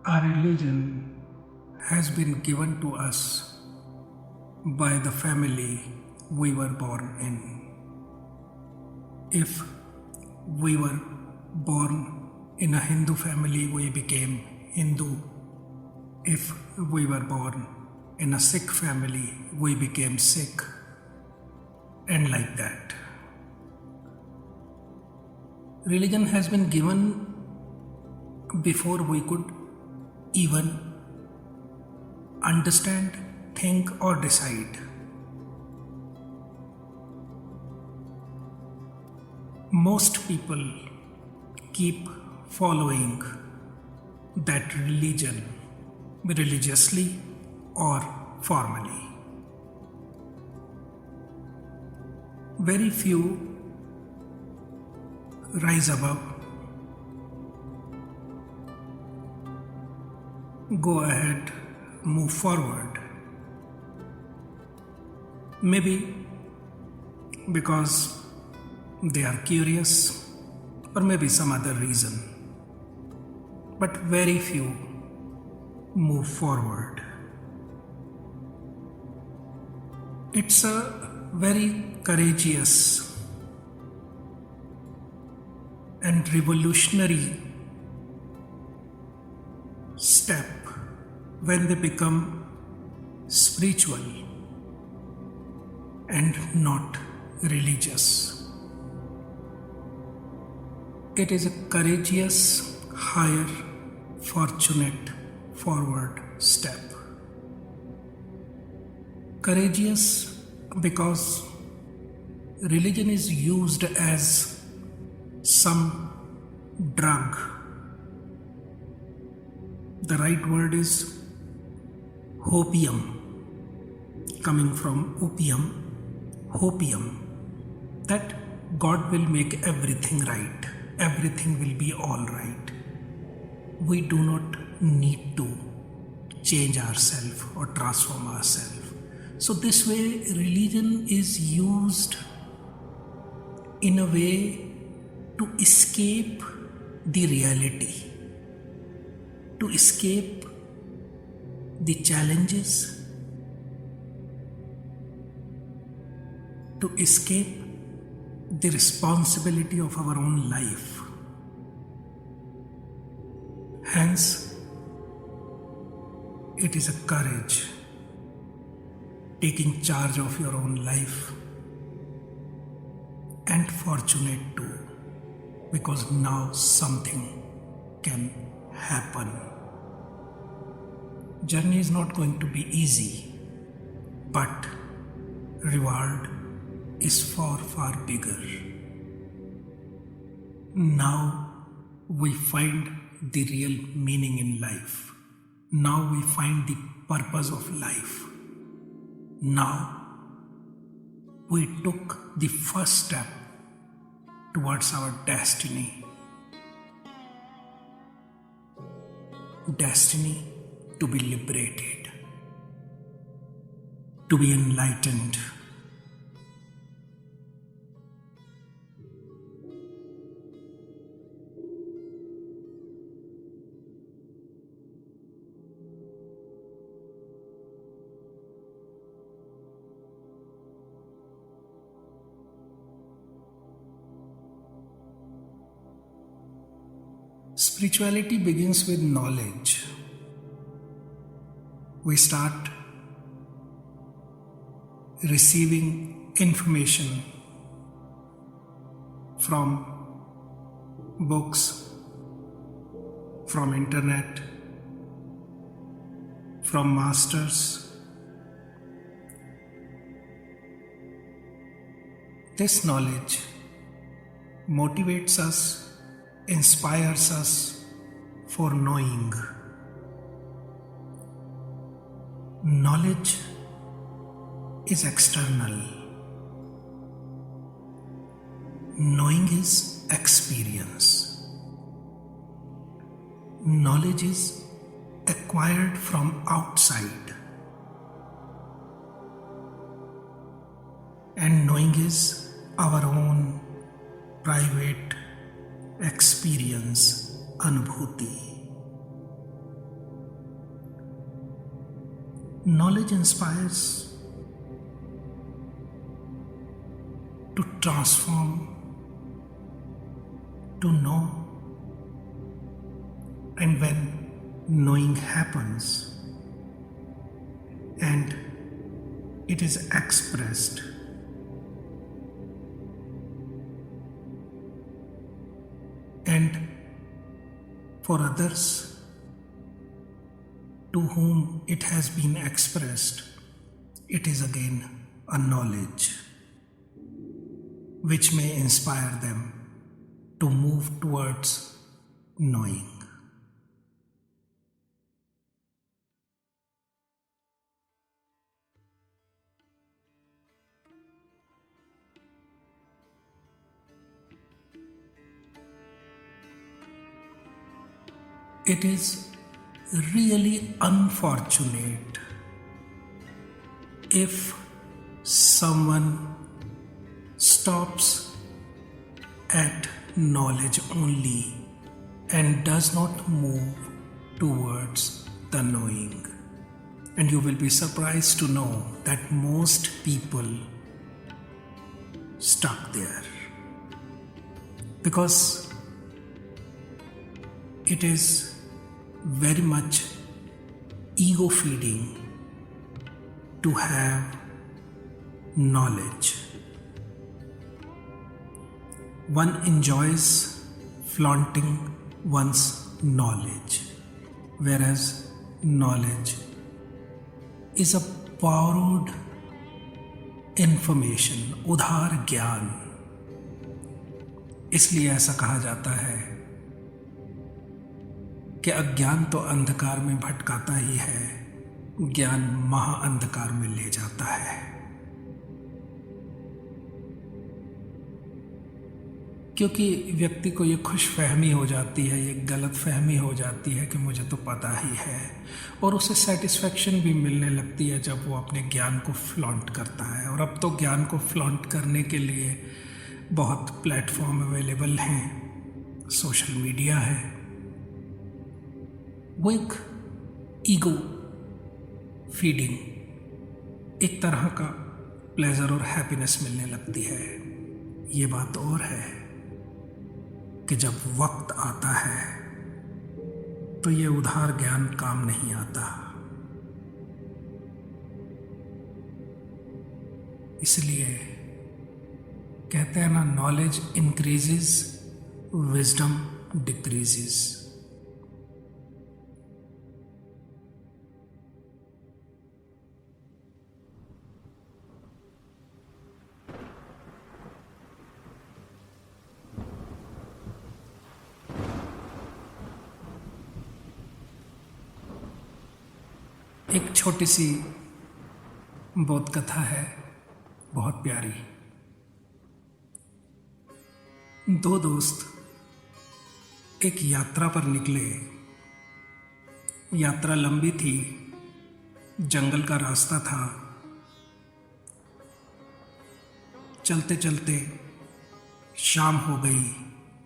Our religion has been given to us by the family we were born in. If we were born in a Hindu family, we became Hindu. If we were born in a Sikh family, we became Sikh, and like that. Religion has been given before we could even understand, think, or decide. Most people keep following that religion religiously or formally. Very few rise above, go ahead, move forward. Maybe because they are curious, or maybe some other reason. But very few move forward. It's a very courageous and revolutionary step when they become spiritual and not religious. It is a courageous, higher, fortunate, forward step. Courageous because religion is used as some drug. The right word is hopium, coming from opium, hopium, that God will make everything right, everything will be all right. We do not need to change ourselves or transform ourselves. So this way religion is used in a way to escape the reality, to escape the challenges, to escape the responsibility of our own life. Hence, it is a courage, taking charge of your own life, and fortunate too, because now something can happen. Journey is not going to be easy, but reward is far, far bigger. Now we find the real meaning in life. Now we find the purpose of life. Now we took the first step towards our destiny. Destiny to be liberated, to be enlightened. Spirituality begins with knowledge. We start receiving information from books, from internet, from masters. This knowledge motivates us, inspires us for knowing. Knowledge is external. Knowing is experience. Knowledge is acquired from outside. And knowing is our own private experience, anubhuti. Knowledge inspires to transform, to know. And when knowing happens and it is expressed, and for others to whom it has been expressed, it is again a knowledge which may inspire them to move towards knowing. It is really unfortunate if someone stops at knowledge only and does not move towards the knowing. And you will be surprised to know that most people stuck there because it is very much ego feeding to have knowledge. One enjoys flaunting one's knowledge, whereas knowledge is a borrowed information, उधार ज्ञान. इसलिए ऐसा कहा जाता है कि अज्ञान तो अंधकार में भटकाता ही है, ज्ञान महाअंधकार में ले जाता है. क्योंकि व्यक्ति को ये खुश फहमी हो जाती है, ये गलत फहमी हो जाती है कि मुझे तो पता ही है, और उसे सेटिस्फैक्शन भी मिलने लगती है जब वो अपने ज्ञान को फ्लॉन्ट करता है. और अब तो ज्ञान को फ्लॉन्ट करने के लिए बहुत प्लेटफॉर्म अवेलेबल हैं, सोशल मीडिया है. वो एक ईगो फीडिंग, एक तरह का प्लेजर और हैप्पीनेस मिलने लगती है. ये बात और है कि जब वक्त आता है तो ये उधार ज्ञान काम नहीं आता. इसलिए कहते हैं ना, नॉलेज इंक्रीजेस, विजडम डिक्रीजेस. एक छोटी सी बोध कथा है, बहुत प्यारी. दो दोस्त एक यात्रा पर निकले. यात्रा लंबी थी, जंगल का रास्ता था. चलते चलते शाम हो गई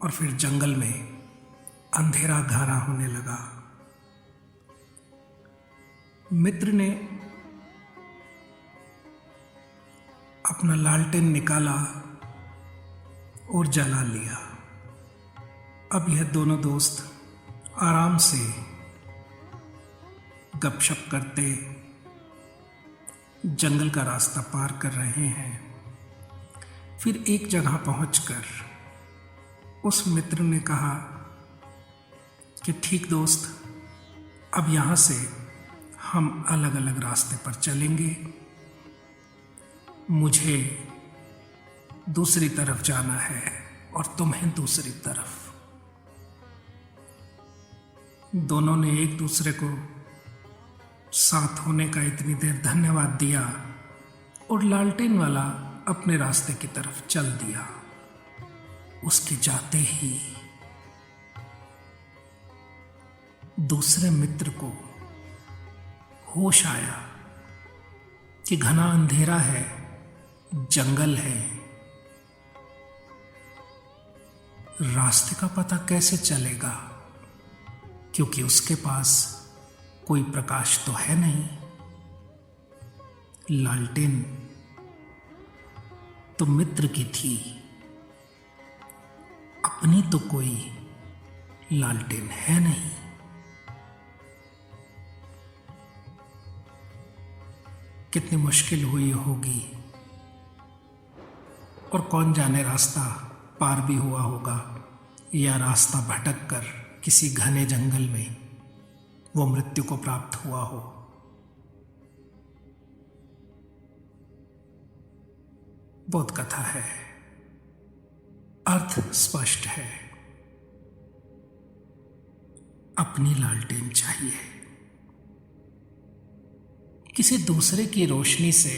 और फिर जंगल में अंधेरा घारा होने लगा. मित्र ने अपना लालटेन निकाला और जला लिया. अब यह दोनों दोस्त आराम से गपशप करते जंगल का रास्ता पार कर रहे हैं. फिर एक जगह पहुंचकर उस मित्र ने कहा कि ठीक दोस्त, अब यहां से हम अलग अलग रास्ते पर चलेंगे. मुझे दूसरी तरफ जाना है और तुम्हें दूसरी तरफ. दोनों ने एक दूसरे को साथ होने का इतनी देर धन्यवाद दिया और लालटेन वाला अपने रास्ते की तरफ चल दिया. उसके जाते ही दूसरे मित्र को होश आया कि घना अंधेरा है, जंगल है, रास्ते का पता कैसे चलेगा, क्योंकि उसके पास कोई प्रकाश तो है नहीं. लालटेन तो मित्र की थी, अपनी तो कोई लालटेन है नहीं। कितनी मुश्किल हुई होगी और कौन जाने रास्ता पार भी हुआ होगा या रास्ता भटक कर किसी घने जंगल में वो मृत्यु को प्राप्त हुआ हो। बोध कथा है, अर्थ स्पष्ट है। अपनी लालटेन चाहिए, किसी दूसरे की रोशनी से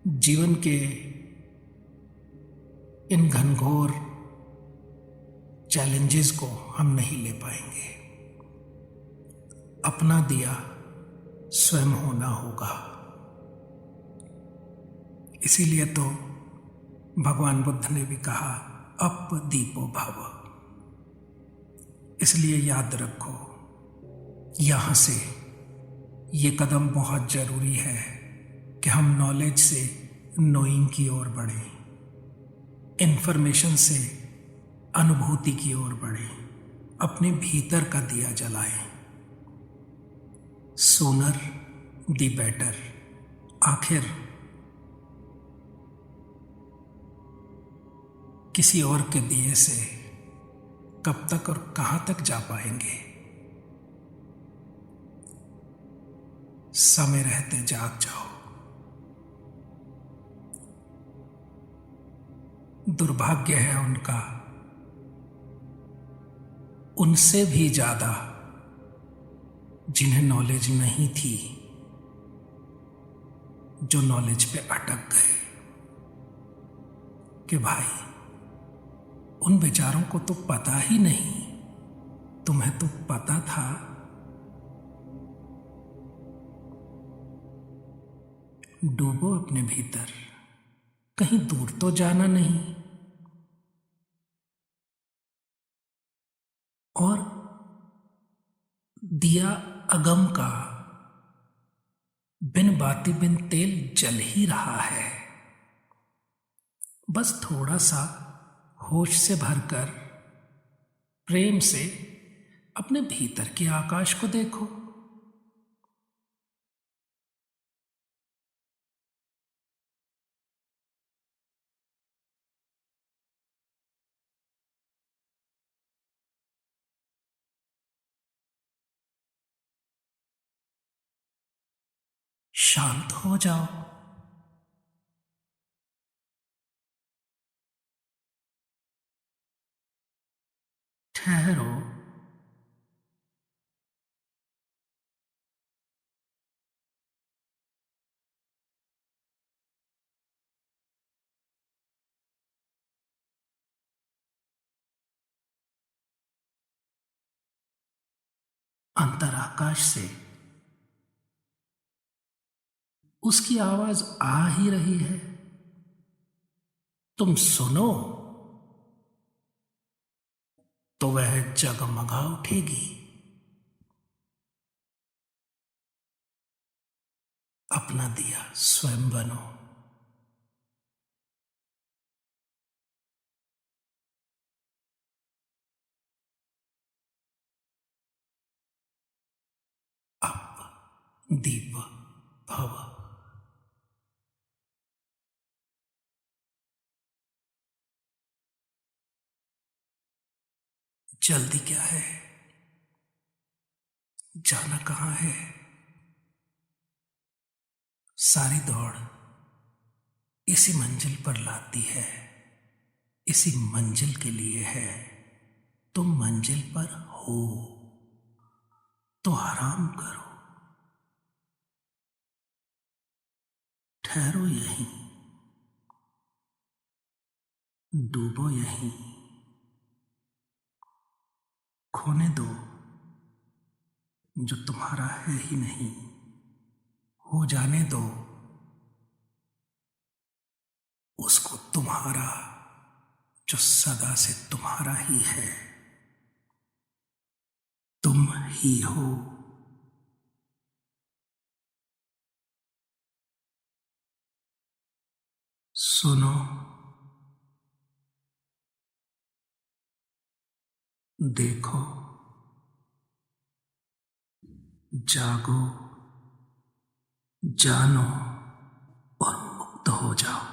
जीवन के इन घनघोर चैलेंजेस को हम नहीं ले पाएंगे। अपना दिया स्वयं होना होगा। इसीलिए तो भगवान बुद्ध ने भी कहा अप दीपो भव। इसलिए याद रखो, यहां से ये कदम बहुत जरूरी है कि हम नॉलेज से नोइंग की ओर बढ़ें, इंफॉर्मेशन से अनुभूति की ओर बढ़ें, अपने भीतर का दिया जलाएं। सूनर दी बेटर। आखिर किसी और के दिए से कब तक और कहां तक जा पाएंगे। समय रहते जाग जाओ। दुर्भाग्य है उनका, उनसे भी ज्यादा जिन्हें नॉलेज नहीं थी, जो नॉलेज पे अटक गए कि भाई उन बेचारों को तो पता ही नहीं, तुम्हें तो पता था। डूबो अपने भीतर, कहीं दूर तो जाना नहीं। और दिया अगम का बिन बाती बिन तेल जल ही रहा है। बस थोड़ा सा होश से भरकर प्रेम से अपने भीतर के आकाश को देखो। शांत हो जाओ। ठहरो। अंतर आकाश से उसकी आवाज आ ही रही है। तुम सुनो तो वह जगमगा उठेगी। अपना दिया स्वयं बनो। अप दीप भव। जल्दी क्या है, जाना कहां है। सारी दौड़ इसी मंजिल पर लाती है, इसी मंजिल के लिए है। तुम मंजिल पर हो तो आराम करो, ठहरो यहीं, डूबो यहीं, खोने दो जो तुम्हारा है ही नहीं, हो जाने दो उसको तुम्हारा जो सदा से तुम्हारा ही है। तुम ही हो। सुनो, देखो, जागो, जानो और मुक्त हो जाओ।